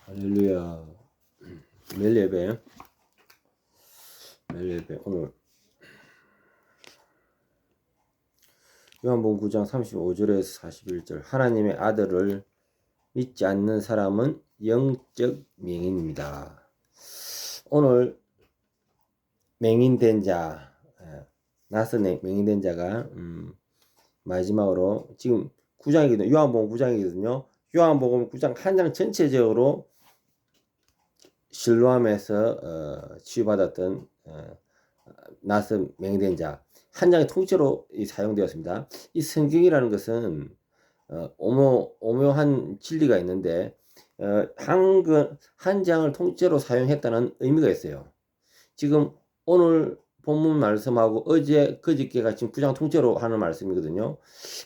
할렐루야. 매일 예배 오늘 요한복음 9장 35절에서 41절. 하나님의 아들을 믿지 않는 사람은 영적 맹인입니다. 오늘 맹인된 자, 낯선 맹인된 자가 마지막으로 지금 9장이거든요. 요한복음 9장이거든요. 요한복음 9장 한 장 전체적으로 실로암에서 치유받았던 낯선 맹인된 자 한 장의 통째로 사용되었습니다. 이 성경이라는 것은 오묘한 진리가 있는데 한 장을 통째로 사용했다는 의미가 있어요. 지금 오늘 본문 말씀하고 어제 그저께가 지금 9장 통째로 하는 말씀이거든요.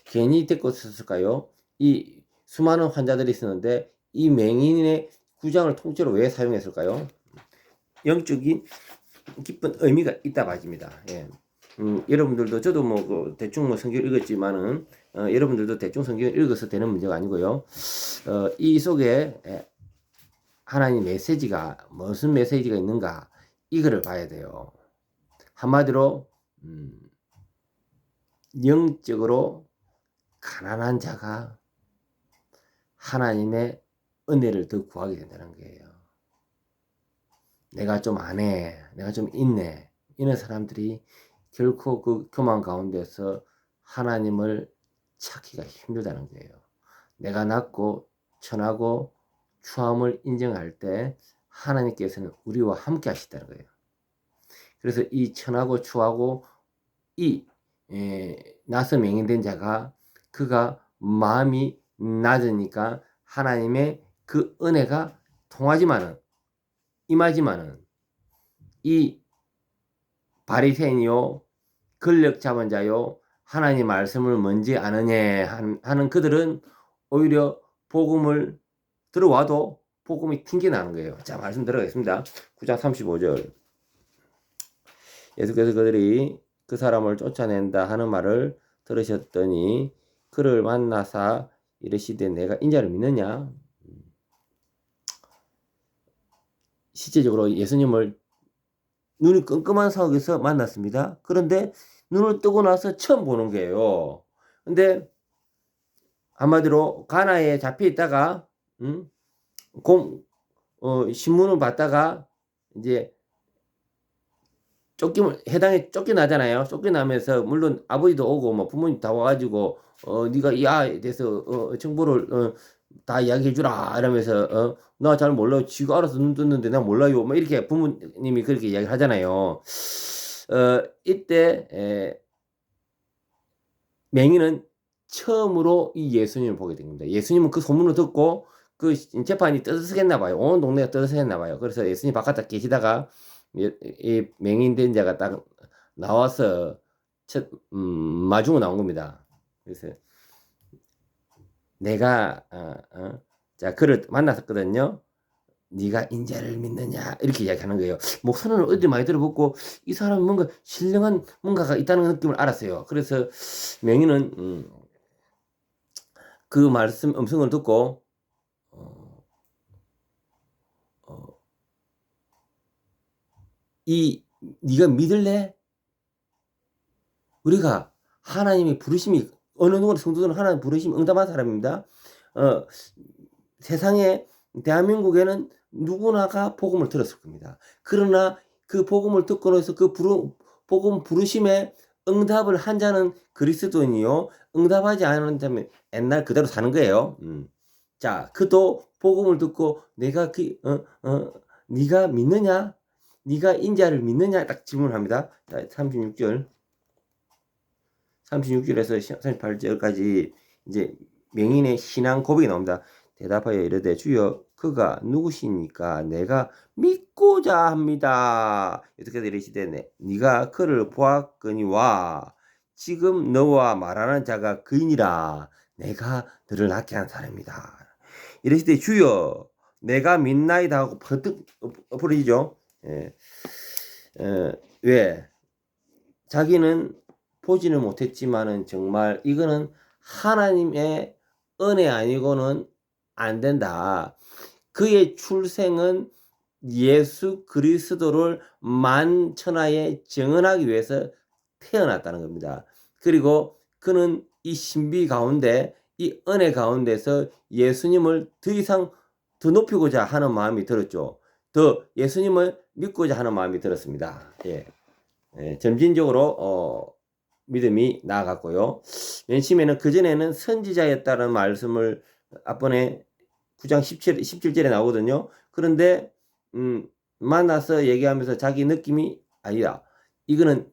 괜히 데리고 썼을까요? 이 수많은 환자들이 있었는데 이 맹인의 9장을 통째로 왜 사용했을까요? 영적인 깊은 의미가 있다 봐집니다. 예. 여러분들도 저도 대충 성경 읽었지만은 여러분들도 대충 성경 읽어서 되는 문제가 아니고요. 이 속에 하나님 메시지가 무슨 메시지가 있는가 이거를 봐야 돼요. 한마디로 영적으로 가난한 자가 하나님의 은혜를 더 구하게 된다는 거예요. 내가 좀 안 해, 내가 좀 있네, 이런 사람들이 결코 그 교만 가운데서 하나님을 찾기가 힘들다는 거예요. 내가 낮고 천하고 추함을 인정할 때 하나님께서는 우리와 함께 하시다는 거예요. 그래서 이 천하고 추하고 이 낯선 맹인된 자가 그가 마음이 낮으니까 하나님의 그 은혜가 통하지만은 임하지만은 이 바리새인이요 권력 잡은 자요 하나님 말씀을 뭔지 아느냐 하는 그들은 오히려 복음을 들어와도 복음이 튕겨나는 거예요. 자, 말씀 들어가겠습니다. 9장 35절. 예수께서 그들이 그 사람을 쫓아낸다 하는 말을 들으셨더니 그를 만나사 이르시되 내가 인자를 믿느냐? 실제적으로 예수님을 눈이 끔끔한 상황에서 만났습니다. 그런데 눈을 뜨고 나서 처음 보는 거예요. 근데 한마디로 가나에 잡혀 있다가 신문을 봤다가 이제 해당에 쫓겨나잖아요. 쫓겨나면서 물론 아버지도 오고 부모님 다 와가지고 네가 이 아이에 대해서 정보를 다 이야기해 주라 이러면서 나 잘 몰라요. 지가 알아서 눈 떴는데 나 몰라요. 이렇게 부모님이 그렇게 이야기를 하잖아요. 이때 맹인은 처음으로 이 예수님을 보게 됩니다. 예수님은 그 소문을 듣고 그 재판이 떠들썩했나 봐요. 온 동네가 떠들썩했나 봐요. 그래서 예수님 바깥에 계시다가 이 맹인된 자가 딱 나와서 마중을 나온 겁니다. 그래서 내가 자 그를 만났었거든요. 네가 인자를 믿느냐 이렇게 이야기하는 거예요. 목소리는 어디 많이 들어봤고 이 사람은 뭔가 신령한 뭔가가 있다는 느낌을 알았어요. 그래서 맹인은 그 말씀 음성을 듣고 네가 믿을래? 우리가 하나님의 부르심이 어느 누구나 성도들은 하나님 부르심이 응답한 사람입니다. 세상에 대한민국에는 누구나가 복음을 들었을 겁니다. 그러나 그 복음을 듣고 나서 그 복음 부르심에 응답을 한 자는 그리스도인이요 응답하지 않은 자면 옛날 그대로 사는 거예요. 자, 그도 복음을 듣고 내가 네가 믿느냐? 네가 인자를 믿느냐? 딱 질문합니다. 자, 36절에서 38절까지 이제 맹인의 신앙 고백이 나옵니다. 대답하여 이르되 주여 그가 누구시니까 내가 믿고자 합니다. 이렇게 이르시되 네가 그를 보았거니와 지금 너와 말하는 자가 그이니라. 내가 너를 낫게 한 사람이다. 이르시되 주여 내가 믿나이다 하고 버뜩 엎어지죠. 왜? 자기는 보지는 못했지만은 정말 이거는 하나님의 은혜 아니고는 안 된다. 그의 출생은 예수 그리스도를 만천하에 증언하기 위해서 태어났다는 겁니다. 그리고 그는 이 신비 가운데, 이 은혜 가운데서 예수님을 더 이상 더 높이고자 하는 마음이 들었죠. 더 예수님을 믿고자 하는 마음이 들었습니다. 예. 점진적으로 믿음이 나아갔고요. 맨 처음에는 그전에는 선지자였다는 말씀을 앞번에 9장 17절에 나오거든요. 그런데 만나서 얘기하면서 자기 느낌이 아니다. 이거는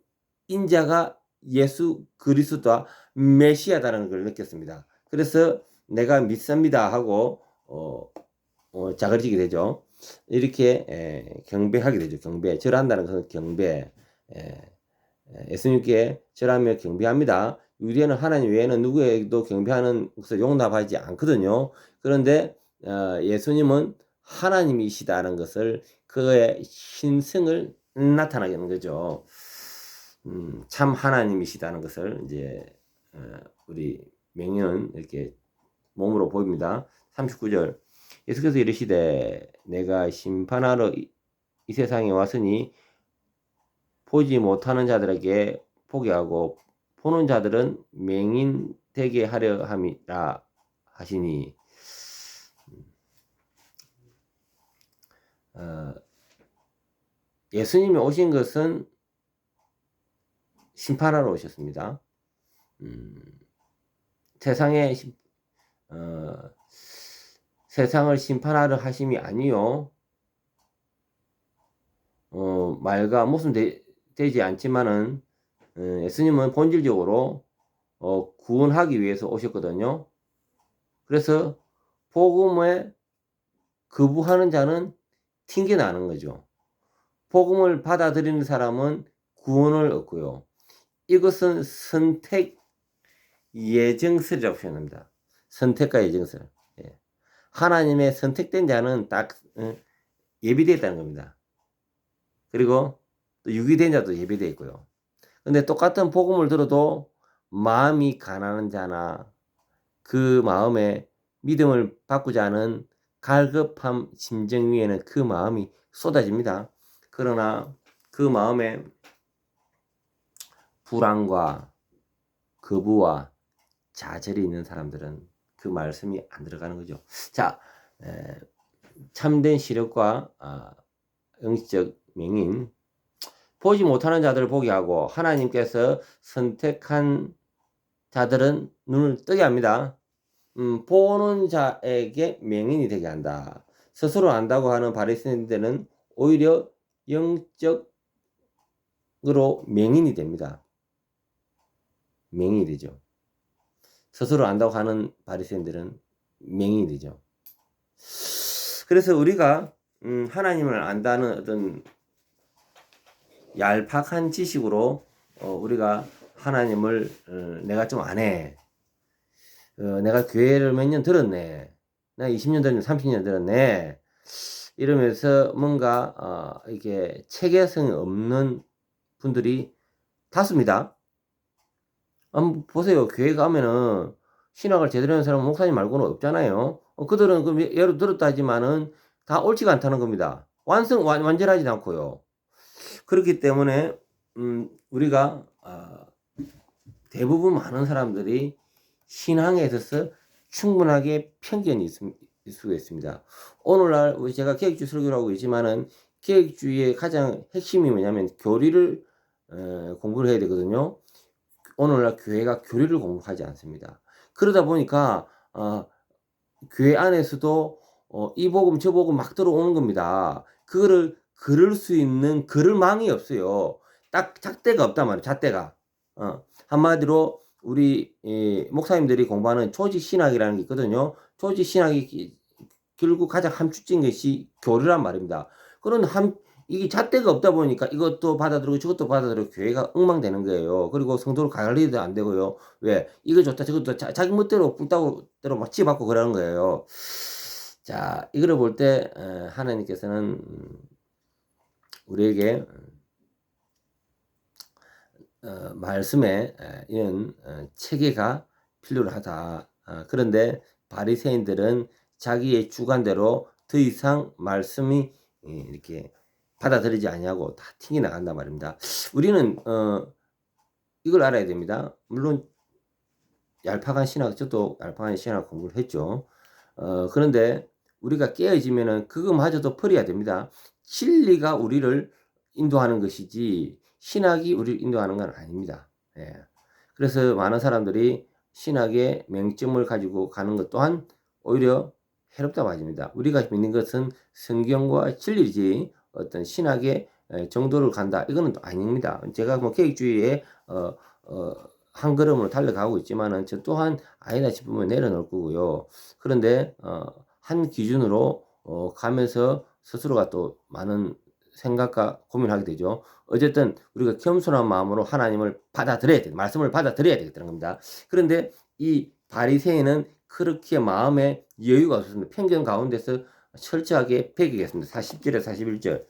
인자가 예수 그리스도와 메시아다라는 걸 느꼈습니다. 그래서 내가 믿습니다 하고 자그러지게 되죠. 이렇게 경배하게 되죠. 경배. 절한다는 것은 경배. 예수님께 절하며 경배합니다. 유대는 하나님 외에는 누구에게도 경배하는 것을 용납하지 않거든요. 그런데 예수님은 하나님이시다는 것을, 그의 신성을 나타나게 하는 거죠. 참 하나님이시다는 것을 이제 우리 맹인은 이렇게 몸으로 보입니다. 39절. 예수께서 이르시되 내가 심판하러 이 세상에 왔으니 보지 못하는 자들에게 보게 하고 보는 자들은 맹인 되게 하려 함이라 하시니, 예수님이 오신 것은 심판하러 오셨습니다. 세상을 심판하러 하심이 아니요, 말과 무슨 되지 않지만은 예수님은 본질적으로 구원하기 위해서 오셨거든요. 그래서 복음에 거부하는 자는 튕겨나는 거죠. 복음을 받아들이는 사람은 구원을 얻고요. 이것은 선택 예정설이라고 표현합니다. 선택과 예정설. 예. 하나님의 선택된 자는 딱 예비되어 있다는 겁니다. 그리고 또 유기된 자도 예비되어 있고요. 근데 똑같은 복음을 들어도 마음이 가난한 자나 그 마음에 믿음을 바꾸지 않은 갈급함 심정 위에는 그 마음이 쏟아집니다. 그러나 그 마음에 불안과 거부와 좌절이 있는 사람들은 그 말씀이 안 들어가는 거죠. 자, 참된 시력과 영적 명인, 보지 못하는 자들을 보게 하고 하나님께서 선택한 자들은 눈을 뜨게 합니다. 보는 자에게 맹인이 되게 한다. 스스로 안다고 하는 바리새인들은 오히려 영적으로 맹인이 됩니다. 맹인이 되죠. 스스로 안다고 하는 바리새인들은 맹인이 되죠. 그래서 우리가 하나님을 안다는 어떤 얄팍한 지식으로 우리가 하나님을 내가 좀 아네. 내가 교회를 몇 년 들었네. 내가 20년 들었네, 30년 들었네. 이러면서 뭔가 이게 체계성이 없는 분들이 다수입니다. 한번 보세요. 교회 가면은 신학을 제대로 하는 사람은 목사님 말고는 없잖아요. 그들은 그 예로 들었다 하지만은 다 옳지가 않다는 겁니다. 완전하지 않고요. 그렇기 때문에 우리가 대부분 많은 사람들이 신앙에 있어서 충분하게 편견이 있을 수가 있습니다. 오늘날 제가 계획주의 설교를 하고 있지만은 계획주의의 가장 핵심이 뭐냐면 교리를 공부를 해야 되거든요. 오늘날 교회가 교리를 공부하지 않습니다. 그러다 보니까 교회 안에서도 이 복음 저 복음 막 들어오는 겁니다. 그거를 그럴 수 있는 그럴망이 없어요. 딱 잣대가 없단 말이에요. 잣대가. 한마디로 우리 목사님들이 공부하는 조직신학이라는 게 있거든요. 조직신학이 결국 가장 함축적인 것이 교리란 말입니다. 그런 이게 잣대가 없다 보니까 이것도 받아들이고 저것도 받아들이고 교회가 엉망되는 거예요. 그리고 성도를 관리도 안 되고요. 왜? 이거 좋다 저것도 자기 멋대로 뿔따구대로 막 치받고 그러는 거예요. 자, 이거를 볼 때 하나님께서는 우리에게 말씀에 이런 체계가 필요하다. 그런데 바리새인들은 자기의 주관대로 더 이상 말씀이 이렇게 받아들이지 아니하고 다 튕겨 나간단 말입니다. 우리는 이걸 알아야 됩니다. 물론 얄팍한 신학, 저도 얄팍한 신학 공부를 했죠. 그런데 우리가 깨어지면은 그거마저도 버려야 됩니다. 진리가 우리를 인도하는 것이지 신학이 우리를 인도하는 건 아닙니다. 예. 그래서 많은 사람들이 신학의 맹점을 가지고 가는 것 또한 오히려 해롭다고 하십니다. 우리가 믿는 것은 성경과 진리지 어떤 신학의 정도를 간다 이거는 또 아닙니다. 제가 뭐 계획주의에 한 걸음으로 달려가고 있지만은 저 또한 아니다 싶으면 내려놓을 거고요. 그런데 한 기준으로 가면서 스스로가 또 많은 생각과 고민하게 되죠. 어쨌든 우리가 겸손한 마음으로 하나님을 받아들여야 돼. 말씀을 받아들여야 되겠다는 겁니다. 그런데 이 바리새인은 그렇게 마음에 여유가 없었습니다. 편견 가운데서 철저하게 배기겠습니다. 40절에 41절.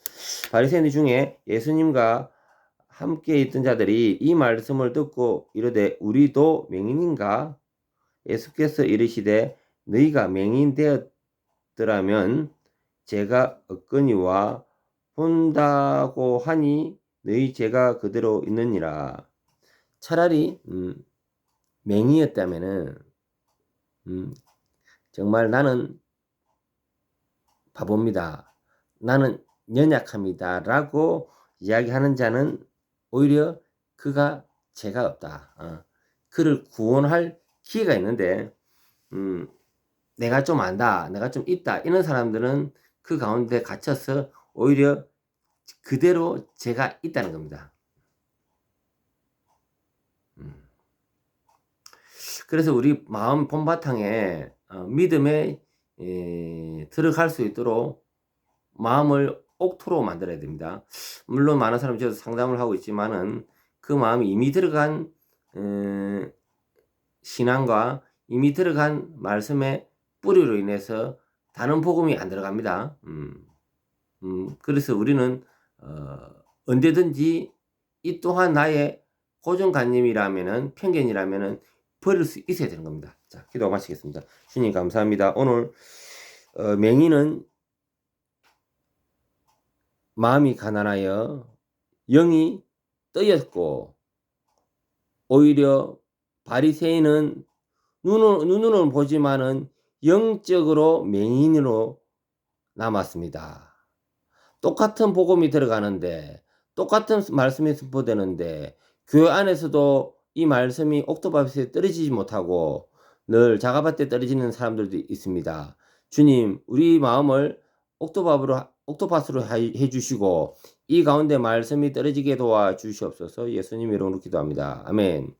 바리새인 중에 예수님과 함께 있던 자들이 이 말씀을 듣고 이르되 우리도 맹인인가? 예수께서 이르시되 너희가 맹인 되었더라면 제가 얻거니와 본다고 하니 너희 죄가 그대로 있느니라. 차라리 맹인이었다면은 정말 나는 바보입니다. 나는 연약합니다. 라고 이야기하는 자는 오히려 그가 죄가 없다. 그를 구원할 기회가 있는데 내가 좀 안다. 내가 좀 있다. 이런 사람들은 그 가운데 갇혀서 오히려 그대로 죄가 있다는 겁니다. 그래서 우리 마음 본바탕에 믿음에 들어갈 수 있도록 마음을 옥토로 만들어야 됩니다. 물론 많은 사람이 저도 상담을 하고 있지만은 그 마음이 이미 들어간 신앙과 이미 들어간 말씀의 뿌리로 인해서 다른 복음이 안 들어갑니다. 그래서 우리는 언제든지 이 또한 나의 고정관념이라면은 편견이라면은 버릴 수 있어야 되는 겁니다. 자, 기도 마치겠습니다. 주님 감사합니다. 오늘 맹인은 마음이 가난하여 영이 떠였고 오히려 바리새인은 눈으로는 보지만은 영적으로 맹인으로 남았습니다. 똑같은 복음이 들어가는데 똑같은 말씀이 선포되는데 교회 안에서도 이 말씀이 옥토밭에 떨어지지 못하고 늘 자가밭에 떨어지는 사람들도 있습니다. 주님, 우리 마음을 옥토밭으로 해주시고 이 가운데 말씀이 떨어지게 도와주시옵소서. 예수님 이름으로 기도합니다. 아멘.